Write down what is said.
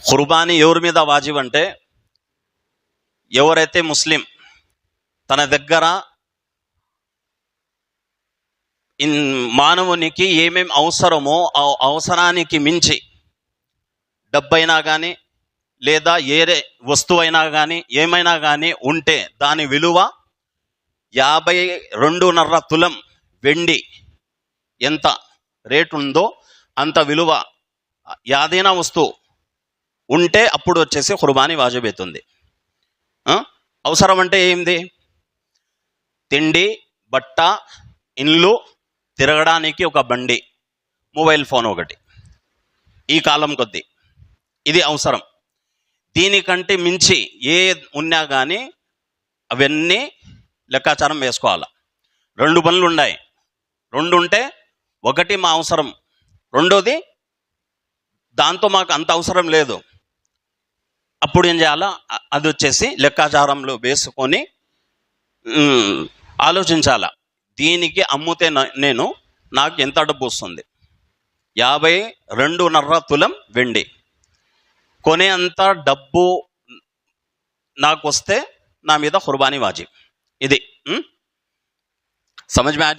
ఖుర్బానీ ఎవరి మీద వాజిబ్ అంటే, ఎవరైతే ముస్లిం తన దగ్గర మానవునికి ఏమేం అవసరమో ఆ అవసరానికి మించి డబ్బైనా కానీ లేదా ఏ వస్తువైనా కానీ ఏమైనా కానీ ఉంటే దాని విలువ 52.5 తులం వెండి ఎంత రేటు ఉందో అంత విలువ యాదైనా వస్తువు ఉంటే అప్పుడు వచ్చేసి ఖుర్బానీ వాజిబ్ అవుతుంది. అవసరం అంటే ఏంది? తిండి, బట్ట, ఇల్లు, తిరగడానికి ఒక బండి, మొబైల్ ఫోన్ ఒకటి. ఈ కాలం కొద్దీ ఇది అవసరం. దీనికంటే మించి ఏ ఉన్నా కానీ అవన్నీ లెక్కాచారం వేసుకోవాలి. 2 పనులు ఉన్నాయి. 2 ఉంటే ఒకటి మా అవసరం, రెండోది దాంతో మాకు అంత అవసరం లేదు. అప్పుడు ఏం చేయాలా? అది వచ్చేసి లెక్కాచారంలో వేసుకొని ఆలోచించాలా. దీనికి అమ్ముతే నాకు ఎంత డబ్బు వస్తుంది? 52.5 తులం వెండి. కొనే అంత డబ్బు నాకు వస్తే నా మీద ఖుర్బానీ వాజిబ్. ఇది సమజ్ మే